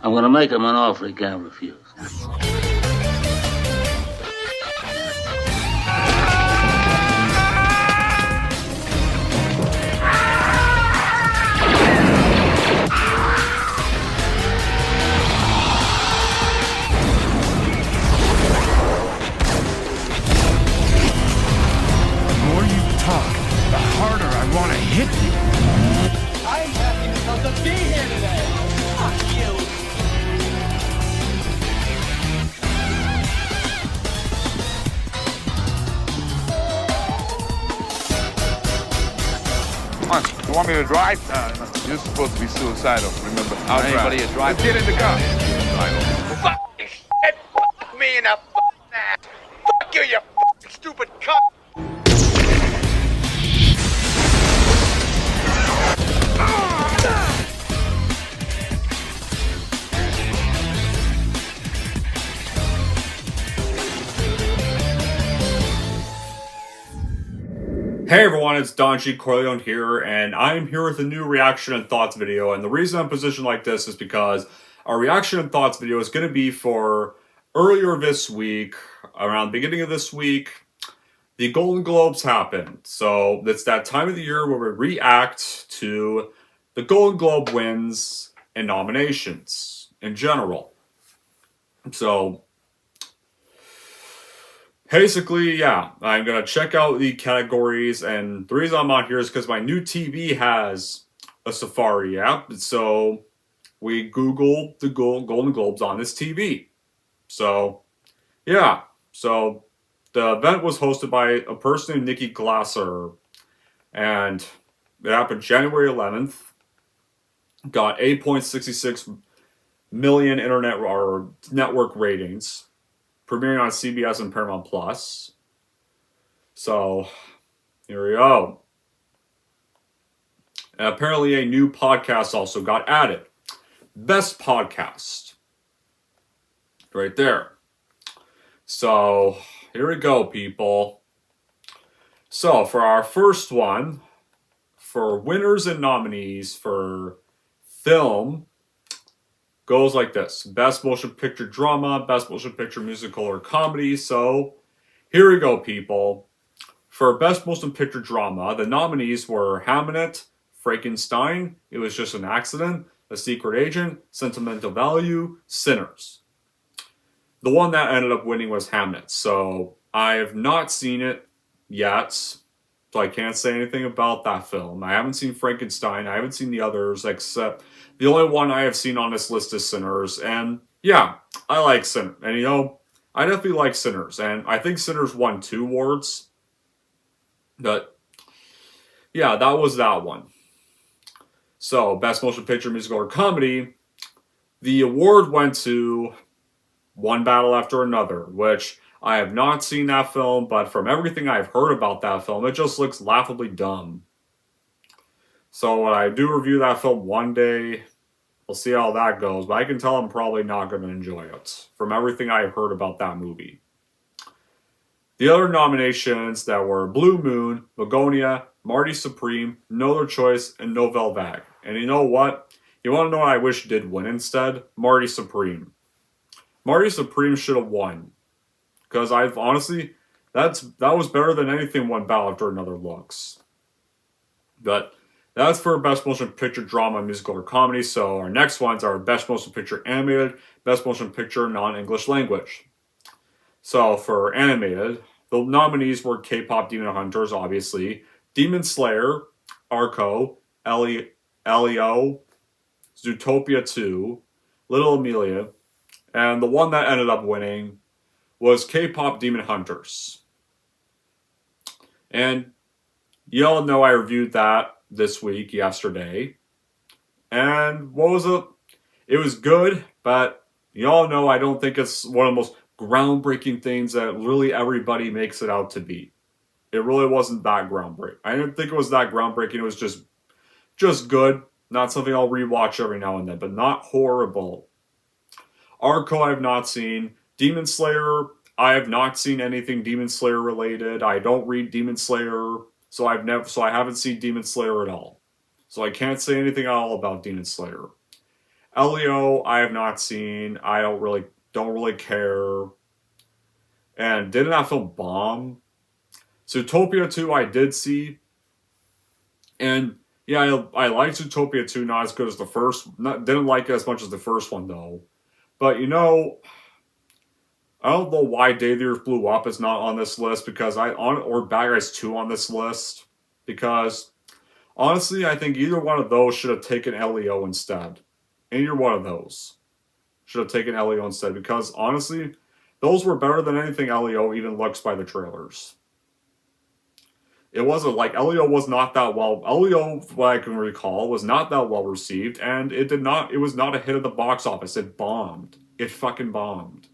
I'm gonna make him an offer he can't refuse. The more you talk, the harder I want to hit you. I'm happy because of being here today. Fuck you. Come on, you want me to drive? You're supposed to be suicidal, remember? I'll Anybody drive. a drive? Get in the car. Fucking shit. Fuck me in the fucking ass. Fuck you, you fucking stupid cunt. Hey everyone, it's Don G. Corleone here, and I'm here with a new reaction and thoughts video. And the reason I'm positioned like this is because our reaction and thoughts video is going to be for earlier this week, around the beginning of this week, the Golden Globes happened. So it's that time of the year where we react to the Golden Globe wins and nominations in general. So basically, yeah, I'm going to check out the categories, and the reason I'm on here is because my new TV has a Safari app, so we Googled the Golden Globes on this TV. So, yeah, so the event was hosted by a person named Nikki Glasser, and it happened January 11th, got 8.66 million internet or network ratings, premiering on CBS and Paramount Plus. So, here we go. And apparently a new podcast also got added. Best Podcast. Right there. So, here we go, people. So, for our first one, for winners and nominees for film, goes like this: Best Motion Picture Drama, Best Motion Picture Musical or Comedy. So, here we go, people. For Best Motion Picture Drama, the nominees were Hamnet, Frankenstein, It Was Just an Accident, A Secret Agent, Sentimental Value, Sinners. The one that ended up winning was Hamnet. So, I have not seen it yet, so I can't say anything about that film. I haven't seen Frankenstein. I haven't seen the others, except the only one I have seen on this list is Sinners. And yeah, I like Sinners. And you know, I definitely like Sinners. And I think Sinners won 2 awards. But yeah, that was that one. So, Best Motion Picture, Musical, or Comedy, the award went to One Battle After Another, which I have not seen that film, but from everything I've heard about that film, it just looks laughably dumb. So when I do review that film one day, we'll see how that goes, but I can tell I'm probably not going to enjoy it, from everything I've heard about that movie. The other nominations that were Blue Moon, Begonia, Marty Supreme, No Other Choice, and Nouvelle Vague. And you know what? You want to know what I wish did win instead? Marty Supreme. Marty Supreme should have won. Because I've honestly, that was better than anything One Battle After Another looks. But that's for Best Motion Picture Drama, Musical, or Comedy. So our next ones are Best Motion Picture Animated, Best Motion Picture Non-English Language. So for Animated, the nominees were K-Pop Demon Hunters, obviously, Demon Slayer, Arco, Elio, Zootopia 2, Little Amelia, and the one that ended up winning was K-Pop Demon Hunters. And you all know I reviewed that this week, yesterday. And what was it? It was good, but you all know I don't think it's one of the most groundbreaking things that really everybody makes it out to be. It really wasn't that groundbreaking. I didn't think it was that groundbreaking. It was just good. Not something I'll rewatch every now and then, but not horrible. Arco I have not seen. Demon Slayer, I have not seen anything Demon Slayer related. I don't read Demon Slayer, so I haven't seen Demon Slayer at all. So I can't say anything at all about Demon Slayer. Elio, I have not seen. I don't really care. And didn't that film bomb? Zootopia 2 I did see. And yeah, I liked Zootopia 2, not as good as the first. Didn't like it as much as the first one though. But I don't know why Day the Earth Blew Up is not on this list or Bad Guys 2 on this list, because honestly, I think either one of those should have taken Elio instead. Either one of those should have taken Elio instead, because honestly, those were better than anything Elio even looks by the trailers. It wasn't like Elio was not that well. Elio, what I can recall, was not that well received, and it was not a hit at the box office. It bombed. It fucking bombed.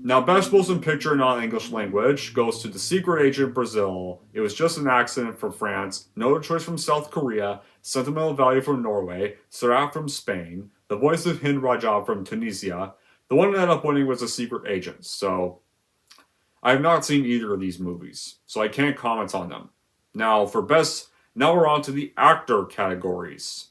Now, Best Motion Picture in non-English language goes to The Secret Agent Brazil, It Was Just an Accident from France, No Other Choice from South Korea, Sentimental Value from Norway, Seraph from Spain, The Voice of Hind Rajab from Tunisia. The one that ended up winning was The Secret Agent, so I have not seen either of these movies, so I can't comment on them. Now we're on to the actor categories.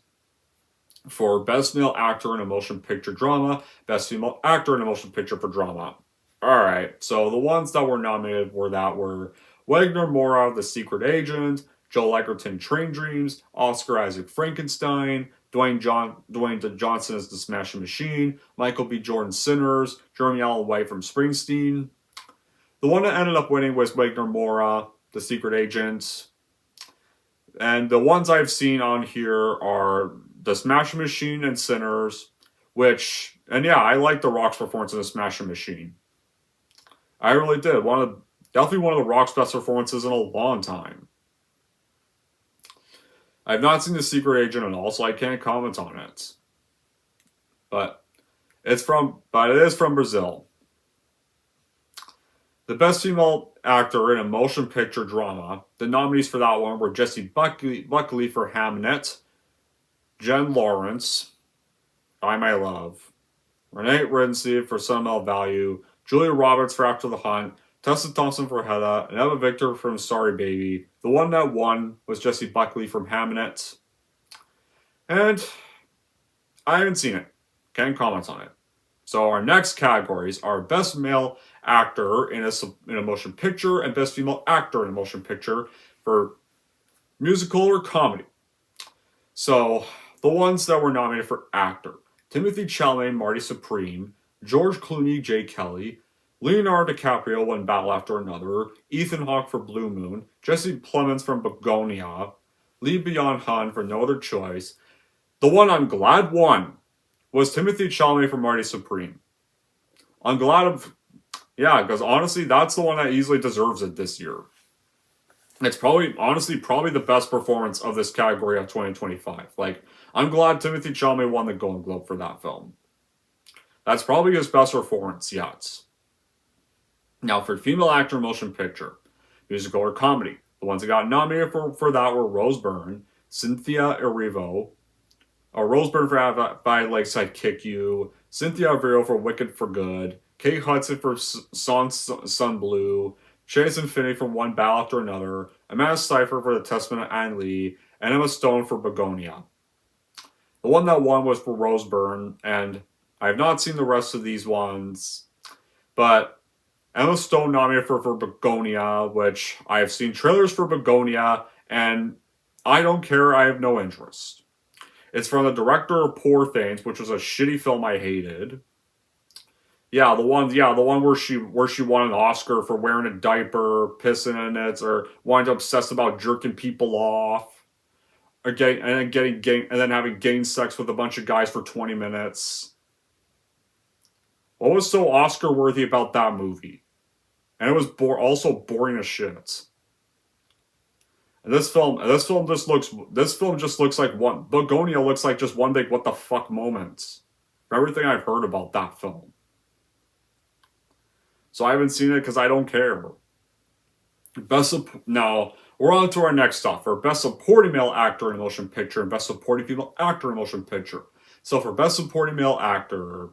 For Best Male Actor in a Motion Picture Drama, Best Female Actor in a Motion Picture for Drama. Alright, so the ones that were nominated were Wagner Moura, The Secret Agent, Joel Edgerton, Train Dreams, Oscar Isaac, Frankenstein, Dwayne Johnson as The Smashing Machine, Michael B. Jordan, Sinners, Jeremy Allen White from Springsteen. The one that ended up winning was Wagner Moura, The Secret Agent. And the ones I've seen on here are The Smashing Machine and Sinners, I like The Rock's performance in The Smashing Machine. I really did. Definitely one of The Rock's best performances in a long time. I've not seen The Secret Agent at all, so I can't comment on it. But it is from Brazil. The Best Female Actor in a Motion Picture Drama. The nominees for that one were Jessie Buckley for Hamnet, Jen Lawrence, I My Love, Renee Redzepi for Sentimental Value, Julia Roberts for After the Hunt, Tessa Thompson for Hedda, and Eva Victor from Sorry Baby. The one that won was Jessie Buckley from Hamnet. And I haven't seen it. Can't comment on it. So our next categories are Best Male Actor in a Motion Picture and Best Female Actor in a Motion Picture for musical or comedy. So the ones that were nominated for actor: Timothy Chalamet, Marty Supreme, George Clooney, Jay Kelly, Leonardo DiCaprio, One Battle After Another, Ethan Hawke for Blue Moon, Jesse Plemons from Begonia, Lee Byung-hun for No Other Choice. The one I'm glad won was Timothy Chalamet for Marty Supreme. I'm glad because honestly, that's the one that easily deserves it this year. It's probably the best performance of this category of 2025. I'm glad Timothy Chalamet won the Golden Globe for that film. That's probably his best performance yet. Now, for Female Actor in Motion Picture, musical or comedy, the ones that got nominated for that were Rose Byrne, Cynthia Erivo, Rose Byrne for By Lakeside Kick You, Cynthia Erivo for Wicked for Good, Kate Hudson for Song Sun Blue, Chase Infinity from One Battle After Another, Amanda Seyfried for The Testament of Anne Lee, and Emma Stone for Begonia. The one that won was for Rose Byrne, and I have not seen the rest of these ones, but Emma Stone nominated for Begonia, which I have seen trailers for Begonia, and I don't care, I have no interest. It's from the director of Poor Things, which was a shitty film I hated. The one where she won an Oscar for wearing a diaper, pissing in it, or wanting to obsess about jerking people off, and then having gay sex with a bunch of guys for 20 minutes. What was so Oscar worthy about that movie? And it was also boring as shit. And this film just looks like one. Begonia looks like just one big what the fuck moment. For everything I've heard about that film. So I haven't seen it because I don't care. Now, we're on to our next stuff. For Best Supporting Male Actor in a Motion Picture and Best Supporting Female Actor in a Motion Picture. So for Best Supporting Male Actor,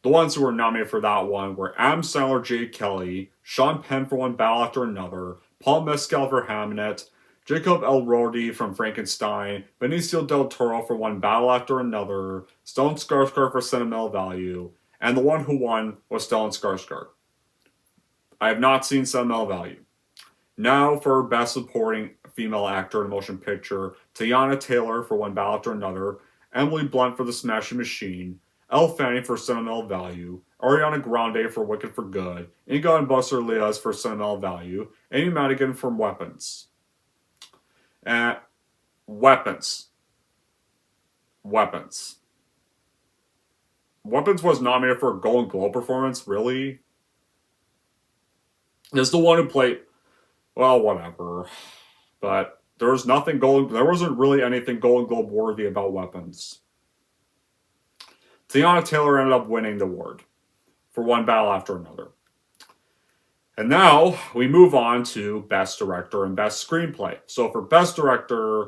the ones who were nominated for that one were Adam Sandler, Jay Kelly, Sean Penn for One Battle After Another, Paul Mescal for Hamnet, Jacob Elordi from Frankenstein, Benicio del Toro for One Battle After Another, Stellan Skarsgård for Sentimental Value, and the one who won was Stellan Skarsgård. I have not seen Sentimental Value. Now for Best Supporting Female Actor in a Motion Picture, Teyana Taylor for One Battle After Another, Emily Blunt for The Smashing Machine, Elle Fanning for Sentimental Value, Ariana Grande for Wicked for Good, Inga and Buster Leas for Sentimental Value, Amy Madigan for Weapons. Weapons. Weapons was nominated for a Golden Globe performance, really? This is the one who played... Well, whatever. But there wasn't really anything Golden Globe worthy about Weapons. Teyana Taylor ended up winning the award for One Battle After Another. And now we move on to Best Director and Best Screenplay. So for Best Director,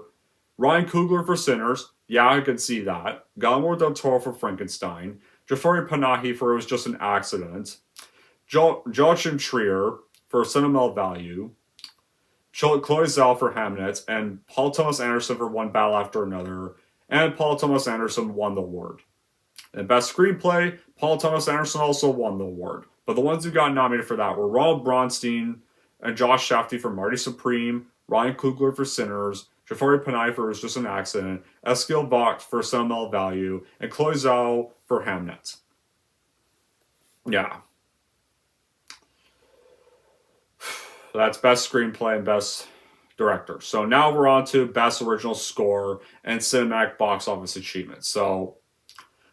Ryan Coogler for Sinners. Yeah, I can see that. Guillermo del Toro for Frankenstein. Jafari Panahi for It Was Just an Accident. Joachim Trier for Sentimental Value. Chloe Zhao for Hamnet. And Paul Thomas Anderson for One Battle After Another. And Paul Thomas Anderson won the award. And Best Screenplay, Paul Thomas Anderson also won the award. But the ones who got nominated for that were Ronald Bronstein and Josh Shafty for Marty Supreme, Ryan Coogler for Sinners, Jafari Panahi for It Was Just an Accident, Eskil Vogt for Sentimental Value, and Chloe Zhao for Hamnet. Yeah. That's Best Screenplay and Best Director. So now we're on to Best Original Score and Cinematic Box Office Achievement. So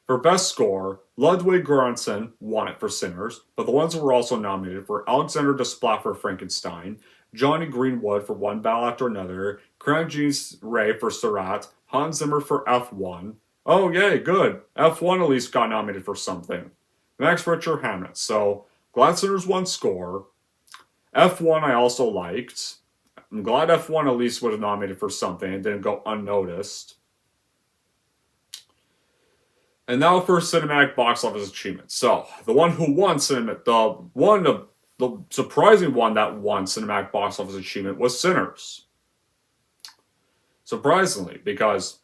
for Best Score, Ludwig Göransson won it for Sinners, but the ones that were also nominated were Alexander Desplat for Frankenstein, Johnny Greenwood for One Battle After Another, Karanjeet Ray for Surat, Hans Zimmer for F1. Oh, yay, good. F1 at least got nominated for something. Max Richter, Hamnet. So, glad Sinners won Score. F1 I also liked. I'm glad F1 at least was nominated for something and didn't go unnoticed. And now for Cinematic Box Office Achievement. So, the one who won the surprising one that won Cinematic Box Office Achievement was Sinners. Surprisingly, because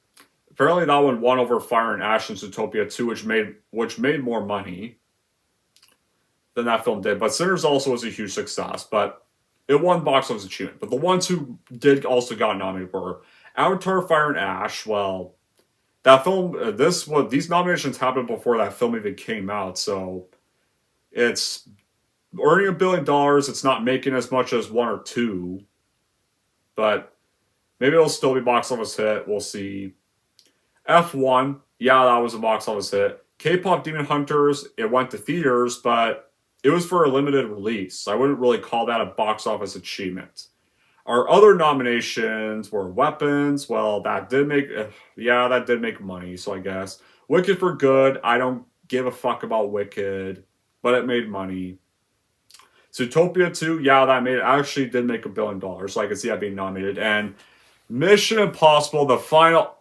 apparently that one won over Fire and Ash and Zootopia 2, which made more money than that film did. But Sinners also was a huge success, but it won Box Office Achievement. But the ones who did also got nominated were Avatar, Fire and Ash. Well, that film, these nominations happened before that film even came out, so it's earning $1 billion. It's not making as much as one or two, but maybe it'll still be box office hit. We'll see. F1, yeah, that was a box office hit. K-pop Demon Hunters, it went to theaters, but it was for a limited release. I wouldn't really call that a box office achievement. Our other nominations were Weapons. Well, that did make money, so I guess. Wicked for Good. I don't give a fuck about Wicked, but it made money. Zootopia 2, yeah, actually did make $1 billion, so I can see that being nominated. And Mission Impossible, the final...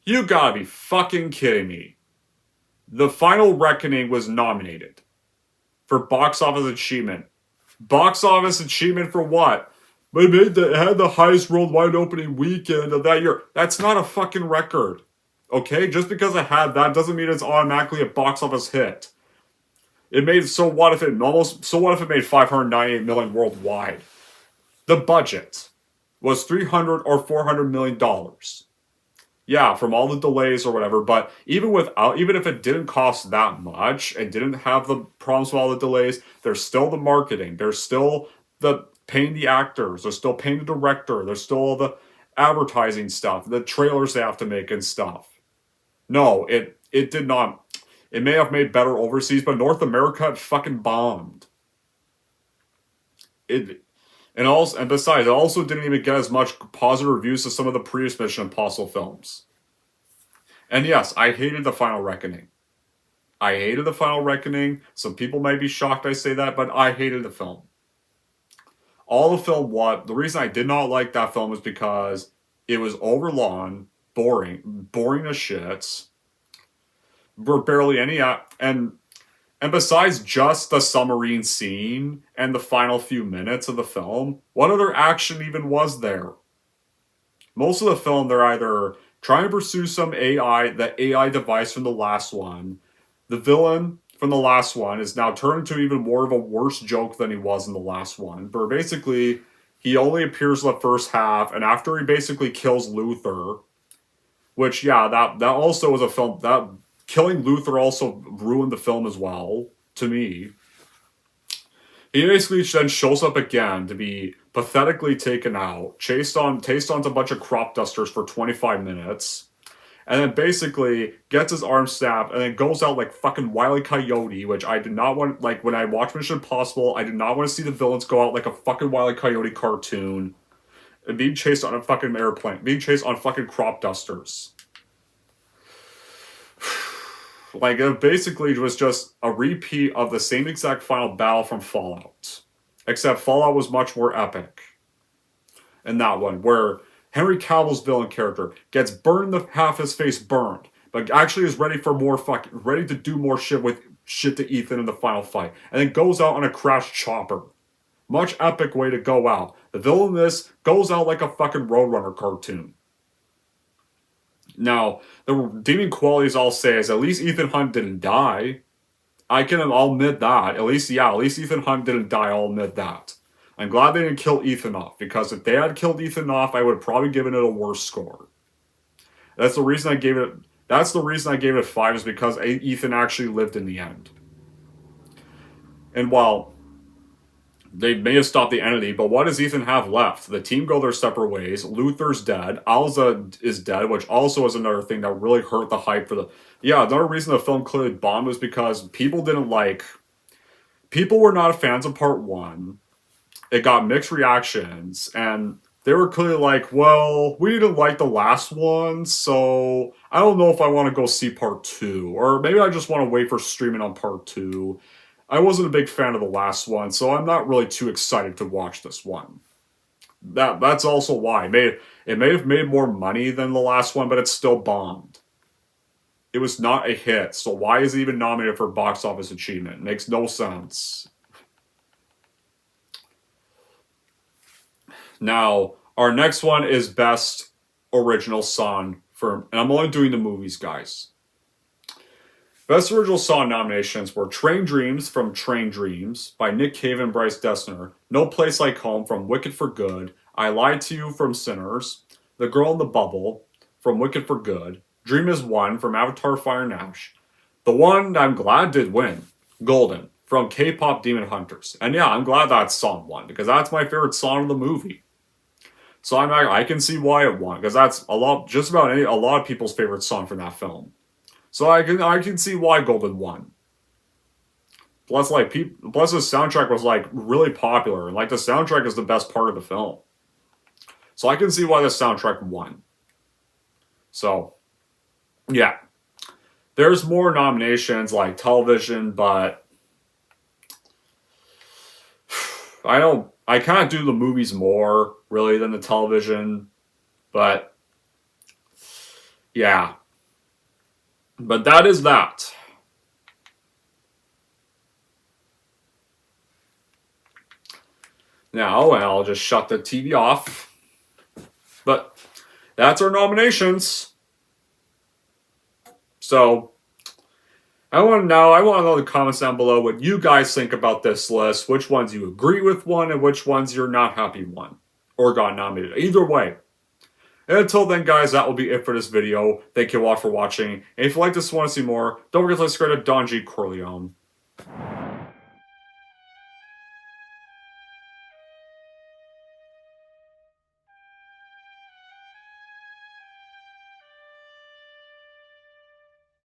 You gotta be fucking kidding me. The Final Reckoning was nominated for Box Office Achievement. Box Office Achievement for what? But it had the highest worldwide opening weekend of that year. That's not a fucking record. Okay? Just because it had that doesn't mean it's automatically a box office hit. So what if it made 598 million worldwide? The budget was $300 or $400 million. Yeah, from all the delays or whatever, but even if it didn't cost that much and didn't have the problems with all the delays, there's still the marketing, there's still the paying the actors, there's still paying the director, there's still all the advertising stuff, the trailers they have to make and stuff. No, it did not. It may have made better overseas, but North America, it fucking bombed. And besides, it also didn't even get as much positive reviews as some of the previous Mission Impossible films. And yes, I hated The Final Reckoning. Some people might be shocked I say that, but I hated the film. The reason I did not like that film was because it was overlong, boring as shit. Barely any, and And besides just the submarine scene and the final few minutes of the film, what other action even was there? Most of the film, they're either trying to pursue some the AI device from the last one. The villain from the last one is now turned into even more of a worse joke than he was in the last one. But basically, he only appears in the first half, and after he basically kills Luther, which, yeah, that also was a film, that killing Luther also ruined the film as well, to me. He basically then shows up again to be pathetically taken out, chased onto a bunch of crop dusters for 25 minutes, and then basically gets his arm snapped, and then goes out like fucking Wile E. Coyote, which I did not want, like, when I watched Mission Impossible, I did not want to see the villains go out like a fucking Wile E. Coyote cartoon, and being chased on a fucking airplane, being chased on fucking crop dusters. Like, it basically was just a repeat of the same exact final battle from Fallout. Except Fallout was much more epic. In that one, where Henry Cavill's villain character gets burned, half his face burned, but actually is ready to do more shit to Ethan in the final fight, and then goes out on a crashed chopper. Much epic way to go out. The villain in this goes out like a fucking Roadrunner cartoon. Now, the redeeming qualities I'll say is at least Ethan Hunt didn't die. I'll admit that. At least Ethan Hunt didn't die, I'll admit that. I'm glad they didn't kill Ethan off, because if they had killed Ethan off, I would have probably given it a worse score. That's the reason I gave it 5, is because Ethan actually lived in the end. And while they may have stopped the entity, but what does Ethan have left? The team go their separate ways. Luther's dead. Alza is dead, which also is another thing that really hurt the hype for the... Yeah, another reason the film clearly bombed was because people were not fans of part 1. It got mixed reactions, and they were clearly like, well, we didn't like the last one, so I don't know if I want to go see part 2. Or maybe I just want to wait for streaming on part 2. I wasn't a big fan of the last one, so I'm not really too excited to watch this one. That's also why. It may have made more money than the last one, but it still bombed. It was not a hit, so why is it even nominated for box office achievement? It makes no sense. Now, our next one is Best Original Song, and I'm only doing the movies, guys. Best Original Song nominations were Train Dreams from Train Dreams by Nick Cave and Bryce Dessner, No Place Like Home from Wicked for Good, I Lied to You from Sinners, The Girl in the Bubble from Wicked for Good, Dream is One from Avatar Fire and Ash, the one I'm glad did win, Golden, from K-Pop Demon Hunters. And yeah, I'm glad that song won, because that's my favorite song of the movie. So I can see why it won, because that's a lot of people's favorite song from that film. So I can see why Golden won. Plus, the soundtrack was like really popular, and like the soundtrack is the best part of the film. So I can see why the soundtrack won. So, yeah, there's more nominations like television, but I kind of do the movies more really than the television, but yeah. But that is that. Now, I'll just shut the TV off. But that's our nominations. So, I want to know in the comments down below what you guys think about this list. Which ones you agree with won and which ones you're not happy won or got nominated. Either way. And until then, guys, that will be it for this video. Thank you all for watching. And if you like this and want to see more, don't forget to subscribe to Don G. Corleone.